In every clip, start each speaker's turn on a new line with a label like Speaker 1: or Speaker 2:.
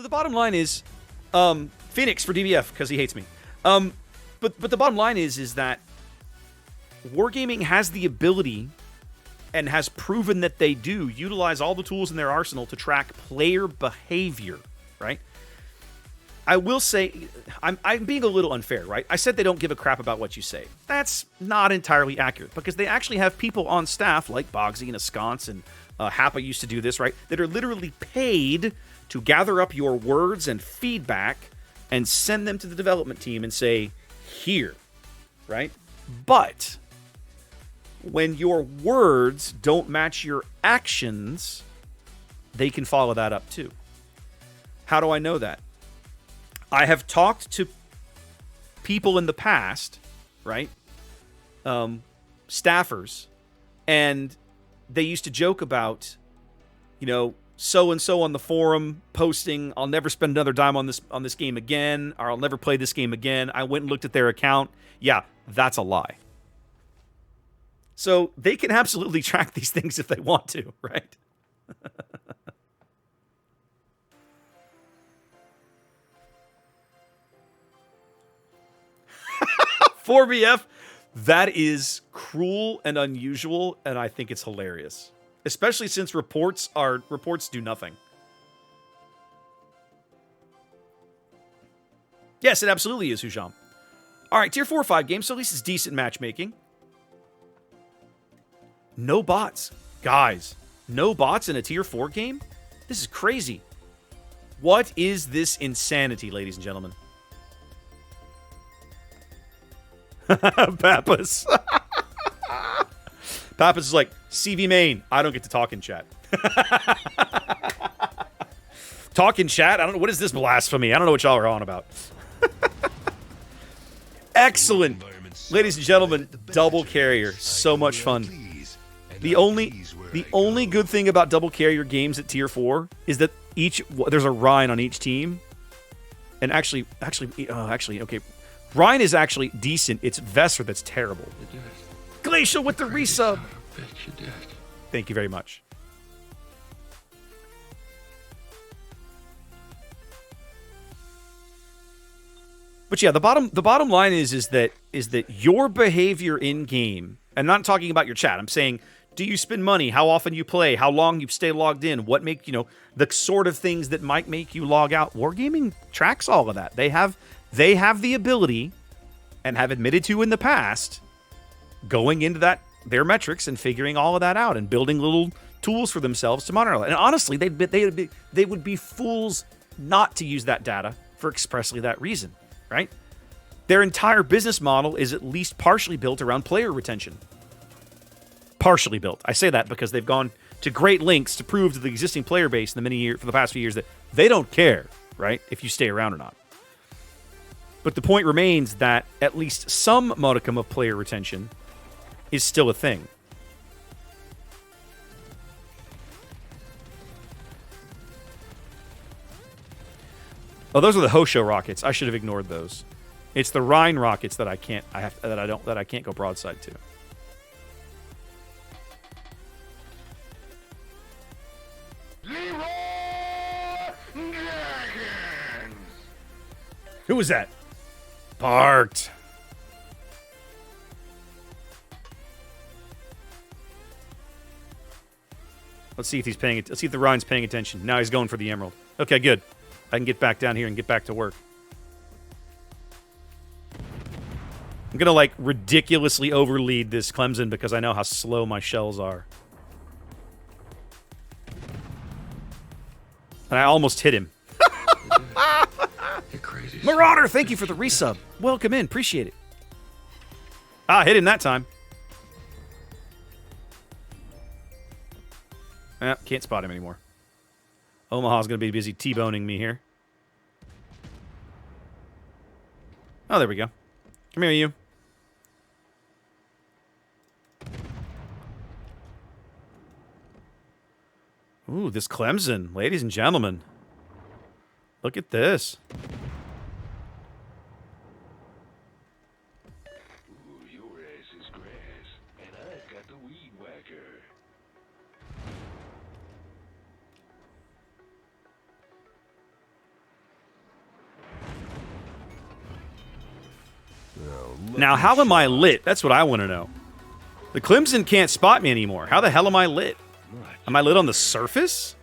Speaker 1: So the bottom line is, Phoenix for DBF because he hates me. But the bottom line is that Wargaming has the ability and has proven that they do utilize all the tools in their arsenal to track player behavior, right? I will say, I'm being a little unfair, right? I said they don't give a crap about what you say. That's not entirely accurate, because they actually have people on staff, like Bogsy and Ensconce and Happa used to do this, right? That are literally paid to gather up your words and feedback and send them to the development team and say, here, right? But when your words don't match your actions, they can follow that up too. How do I know that? I have talked to people in the past, right? Staffers, and they used to joke about, you know, so-and-so on the forum posting, I'll never spend another dime on this game again, or I'll never play this game again. I went and looked at their account. Yeah, that's a lie. So they can absolutely track these things if they want to, right? 4BF, that is cruel and unusual, and I think it's hilarious. Especially since reports do nothing. Yes, it absolutely is, Hujam. Alright, tier 4 or 5 games, so at least it's decent matchmaking. No bots. Guys, no bots in a tier 4 game? This is crazy. What is this insanity, ladies and gentlemen? Pappas. Pappas is like, CV main, I don't get to talk in chat. Talk in chat? I don't know. What is this blasphemy? I don't know what y'all are on about. Excellent. Ladies and gentlemen, double carrier. So much fun. The only good thing about double carrier games at tier 4 is that there's a Rhine on each team. And actually, okay. Rhine is actually decent. It's Vesser that's terrible. Glacial with the resub. Thank you very much. But yeah, the bottom line is that your behavior in game, and not talking about your chat. I'm saying, do you spend money? How often you play? How long you stay logged in? What make the sort of things that might make you log out? Wargaming tracks all of that. They have the ability, and have admitted to in the past, going into their metrics and figuring all of that out and building little tools for themselves to monitor that. And honestly, they would be fools not to use that data for expressly that reason, right? Their entire business model is at least partially built around player retention. Partially built. I say that because they've gone to great lengths to prove to the existing player base for the past few years that they don't care, right, if you stay around or not. But the point remains that at least some modicum of player retention is still a thing. Oh, those are the Hosho rockets. I should have ignored those. It's the Rhine rockets that I can't go broadside to. Who was that? Parked. Let's see if he's paying it. Let's see if the Rhine's paying attention. Now he's going for the emerald. Okay, good. I can get back down here and get back to work. I'm gonna like ridiculously overlead this Clemson because I know how slow my shells are. And I almost hit him. Marauder, thank you for the resub. Welcome in, appreciate it. Ah, hit him that time. Can't spot him anymore. Omaha's going to be busy T-boning me here. Oh, there we go. Come here, you. Ooh, this Clemson, ladies and gentlemen. Look at this.
Speaker 2: Ooh, your ass is grass, and I've got the weed whacker.
Speaker 1: Now, how am I lit? That's what I want to know. The Clemson can't spot me anymore. How the hell am I lit? Am I lit on the surface?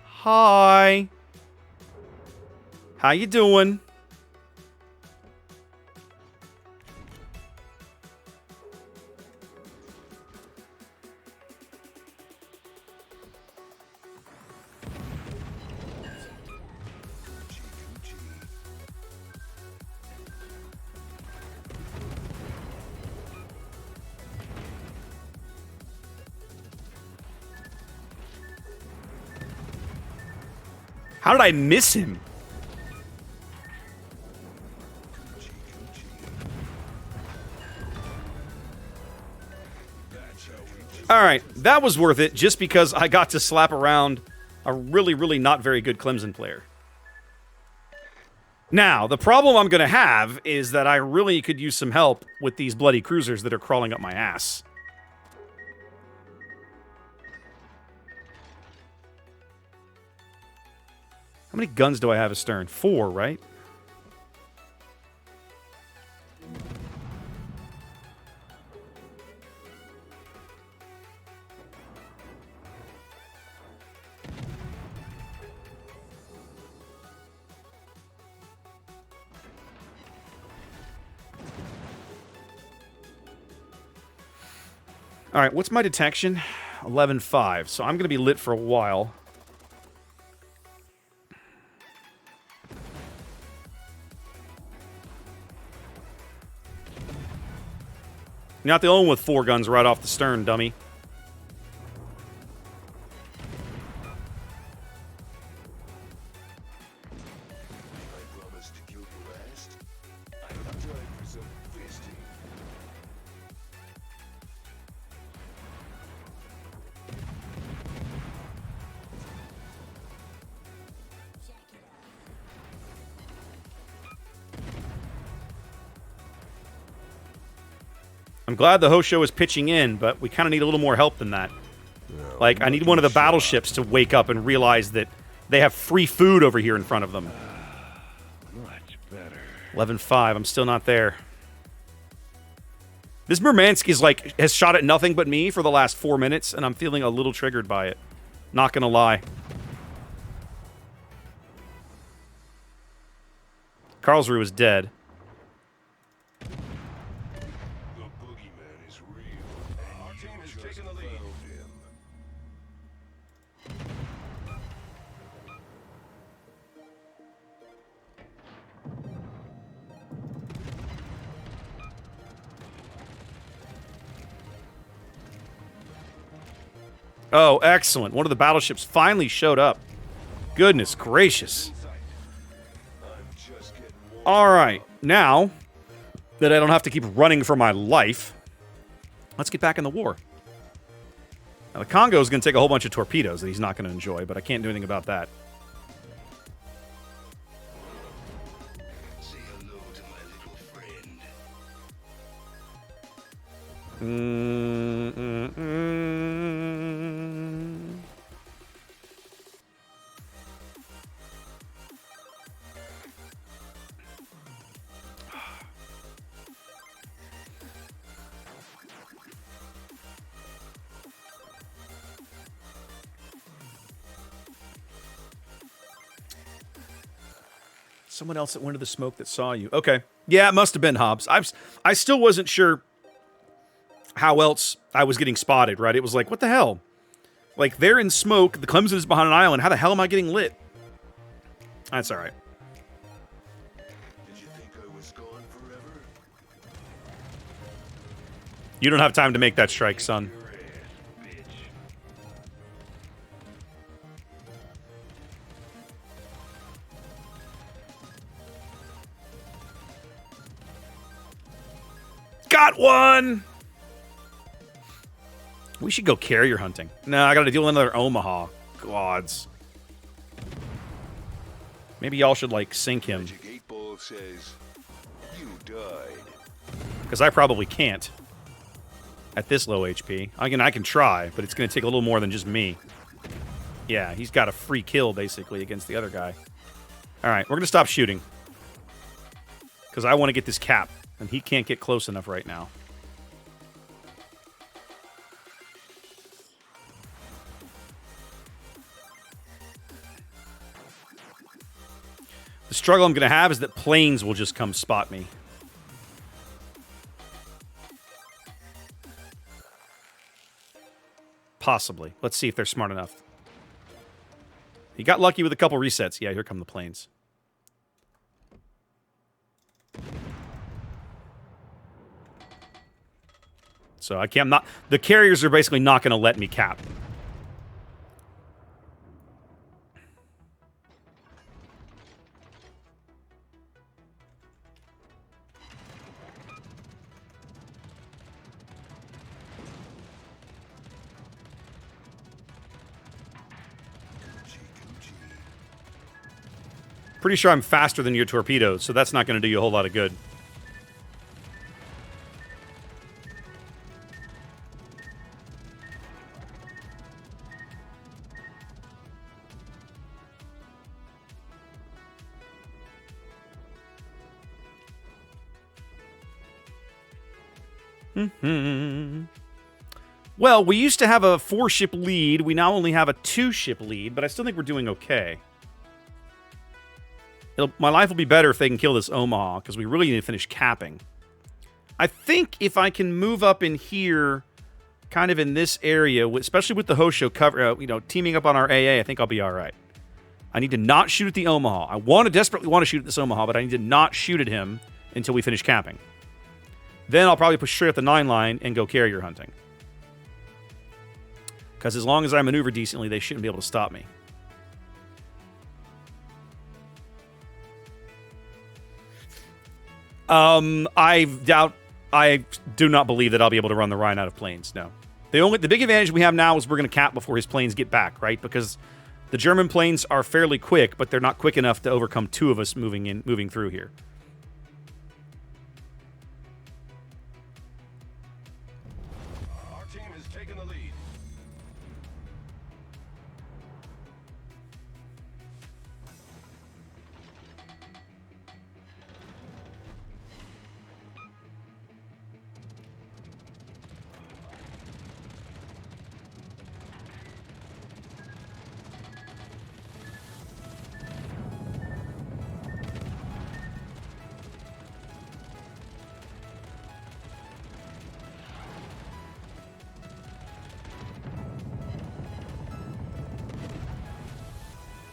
Speaker 1: Hi. How you doing? How did I miss him? Alright, that was worth it just because I got to slap around a really, really not very good Clemson player. Now, the problem I'm going to have is that I really could use some help with these bloody cruisers that are crawling up my ass. How many guns do I have astern? 4, right? All right, what's my detection? 11.5. So I'm going to be lit for a while. You're not the only one with 4 guns right off the stern, dummy.
Speaker 2: I promised to kill you last. I'm time for some fisting.
Speaker 1: I'm glad the host show is pitching in, but we kind of need a little more help than that.
Speaker 2: No,
Speaker 1: Like, I need one of the battleships to wake up and realize that they have free food over here in front of them.
Speaker 2: much better.
Speaker 1: 11.5. I'm still not there. This Murmansk like has shot at nothing but me for the last 4 minutes, and I'm feeling a little triggered by it. Not gonna lie. Karlsruhe is dead.
Speaker 2: The boogeyman is real. Our team has taken the lead.
Speaker 1: Oh, excellent. One of the battleships finally showed up. Goodness gracious. Alright, now that I don't have to keep running for my life, let's get back in the war. Now, the Congo is going to take a whole bunch of torpedoes that he's not going to enjoy, but I can't do anything about that.
Speaker 2: Say hello to my little friend.
Speaker 1: Someone else that went to the smoke that saw you. Okay. Yeah, it must have been Hobbs. I still wasn't sure how else I was getting spotted, right? It was like, what the hell? Like, they're in smoke. The Clemson is behind an island. How the hell am I getting lit? That's all right.
Speaker 2: Did you think I was gone forever?
Speaker 1: You don't have time to make that strike, son.
Speaker 2: Your ass, bitch.
Speaker 1: Got one! We should go carrier hunting. No, I gotta deal with another Omaha. Gods. Maybe y'all should, like, sink him.
Speaker 2: Magic 8 Ball says you died.
Speaker 1: Because I probably can't. At this low HP. I can try, but it's gonna take a little more than just me. Yeah, he's got a free kill, basically, against the other guy. All right, we're going to stop shooting. Because I want to get this cap, and he can't get close enough right now. The struggle I'm going to have is that planes will just come spot me. Possibly. Let's see if they're smart enough. He got lucky with a couple resets. Yeah, here come the planes. So I can't not. The carriers are basically not going to let me cap. Pretty sure I'm faster than your torpedoes, so that's not going to do you a whole lot of good. Well, we used to have a 4-ship lead. We now only have a 2-ship lead, but I still think we're doing okay. My life will be better if they can kill this Omaha, because we really need to finish capping. I think if I can move up in here, kind of in this area, especially with the Hosho cover, teaming up on our AA, I think I'll be all right. I need to not shoot at the Omaha. I desperately want to shoot at this Omaha, but I need to not shoot at him until we finish capping. Then I'll probably push straight up the 9 line and go carrier hunting. Because as long as I maneuver decently, they shouldn't be able to stop me. I do not believe that I'll be able to run the Rhine out of planes, no. The big advantage we have now is we're going to cap before his planes get back, right? Because the German planes are fairly quick, but they're not quick enough to overcome 2 of us moving through here.
Speaker 2: Our team has taken the lead.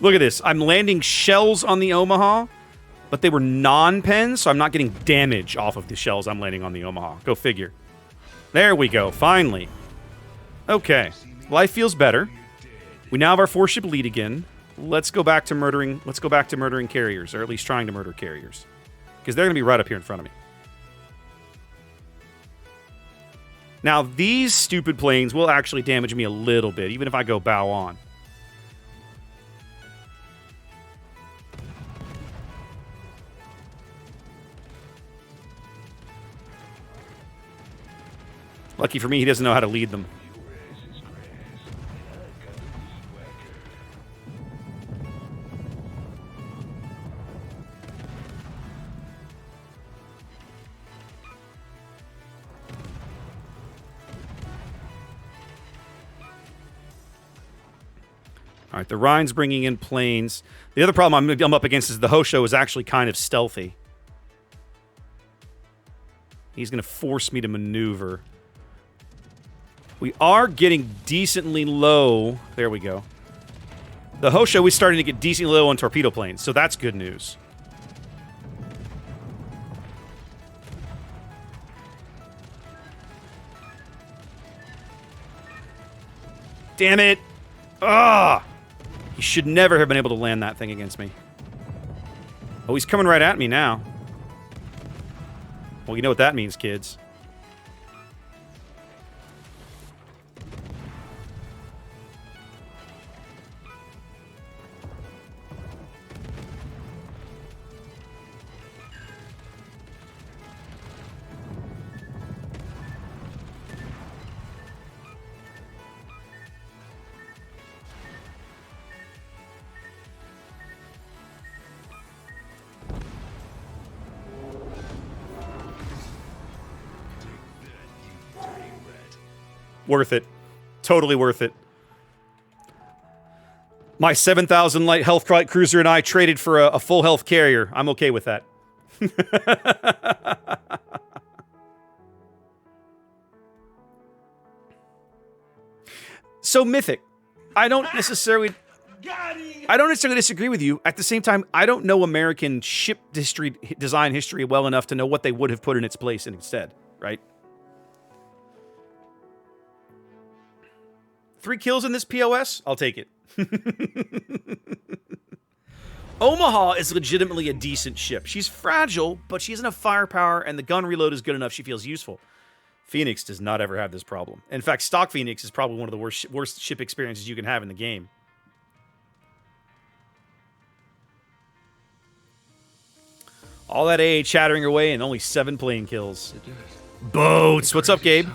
Speaker 1: Look at this. I'm landing shells on the Omaha, but they were non-pens, so I'm not getting damage off of the shells I'm landing on the Omaha. Go figure. There we go. Finally. Okay. Life feels better. We now have our 4-ship lead again. Let's go back to murdering. Let's go back to murdering carriers, or at least trying to murder carriers, because they're going to be right up here in front of me. Now, these stupid planes will actually damage me a little bit, even if I go bow on. Lucky for me, he doesn't know how to lead them. All right, the Rhine's bringing in planes. The other problem I'm up against is the Hosho is actually kind of stealthy. He's going to force me to maneuver. We are getting decently low. There we go. The Hosho is starting to get decently low on torpedo planes, so that's good news. Damn it! Ah! He should never have been able to land that thing against me. Oh, he's coming right at me now. Well, you know what that means, kids. Worth it. Totally worth it. My 7,000 light health cruiser and I traded for a full health carrier. I'm okay with that. So Mythic, I don't necessarily disagree with you. At the same time, I don't know American ship design history well enough to know what they would have put in its place instead, right? 3 kills in this POS? I'll take it. Omaha is legitimately a decent ship. She's fragile, but she doesn't have firepower, and the gun reload is good enough she feels useful. Phoenix does not ever have this problem. In fact, stock Phoenix is probably one of the worst ship experiences you can have in the game. All that AA chattering away and only 7 plane kills. Boats! What's up, Gabe?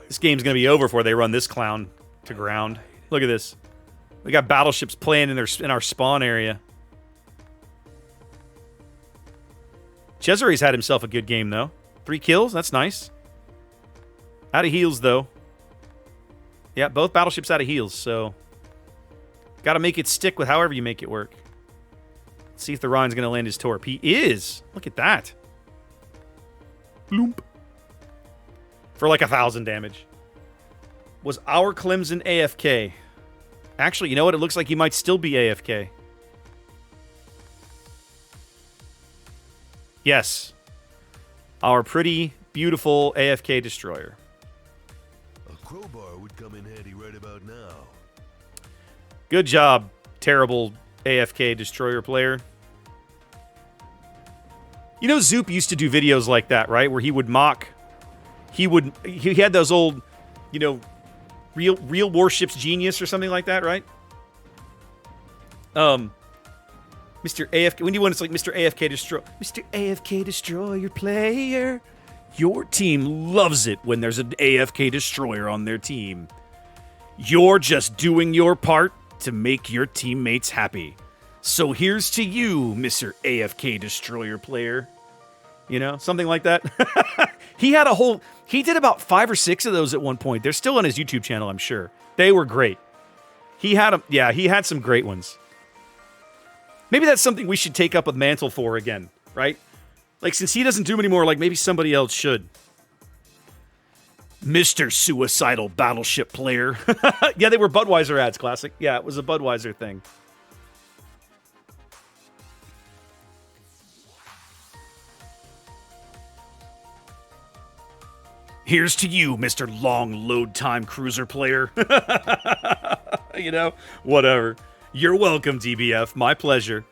Speaker 1: This game's gonna be over before they run this clown to ground. Look at this. We got battleships playing in our spawn area. Cesare's had himself a good game, though. 3 kills? That's nice. Out of heals, though. Yeah, both battleships out of heals, so... Gotta make it stick with however you make it work. Let's see if the Rhine's gonna land his torp. He is! Look at that. Bloomp. For like 1,000 damage. Was our Clemson AFK? Actually, you know what? It looks like he might still be AFK. Yes. Our pretty, beautiful AFK destroyer.
Speaker 2: A crowbar would come in handy right about now.
Speaker 1: Good job, terrible AFK destroyer player. You know Zoop used to do videos like that, right? Where he would mock... He had those old, you know, real warships genius or something like that, right? Mr. AFK, when you want, it's like Mr. AFK Destroyer player. Your team loves it when there's an AFK Destroyer on their team. You're just doing your part to make your teammates happy. So here's to you, Mr. AFK Destroyer player. You know, something like that. He did about 5 or 6 of those at one point. They're still on his YouTube channel, I'm sure. They were great. He had some great ones. Maybe that's something we should take up with Mantle for again, right? Like, since he doesn't do them anymore, like, maybe somebody else should. Mr. Suicidal Battleship Player. Yeah, they were Budweiser ads, classic. Yeah, it was a Budweiser thing. Here's to you, Mr. Long Load Time Cruiser Player. You know, whatever. You're welcome, DBF. My pleasure.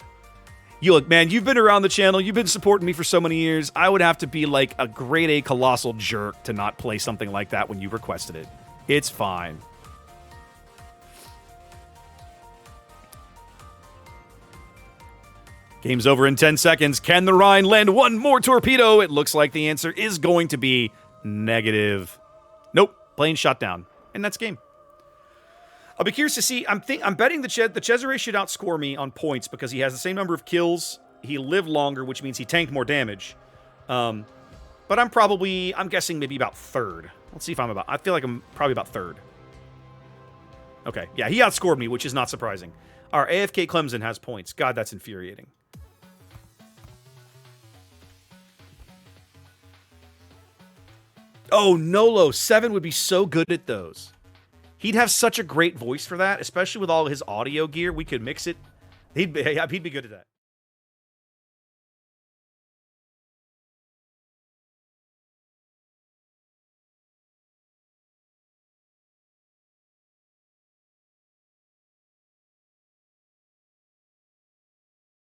Speaker 1: You look, man, you've been around the channel. You've been supporting me for so many years. I would have to be like a grade A colossal jerk to not play something like that when you requested it. It's fine. Game's over in 10 seconds. Can the Rhine land one more torpedo? It looks like the answer is going to be negative. Nope. Plane shot down. And that's game. I'll be curious to see. I'm betting the Cesare should outscore me on points because he has the same number of kills. He lived longer, which means he tanked more damage. But I'm guessing maybe about 3rd. Let's see if I feel like I'm probably about 3rd. Okay. Yeah, he outscored me, which is not surprising. Our AFK Clemson has points. God, that's infuriating. Oh, Nolo. 7 would be so good at those. He'd have such a great voice for that, especially with all his audio gear. We could mix it. He'd be good at that.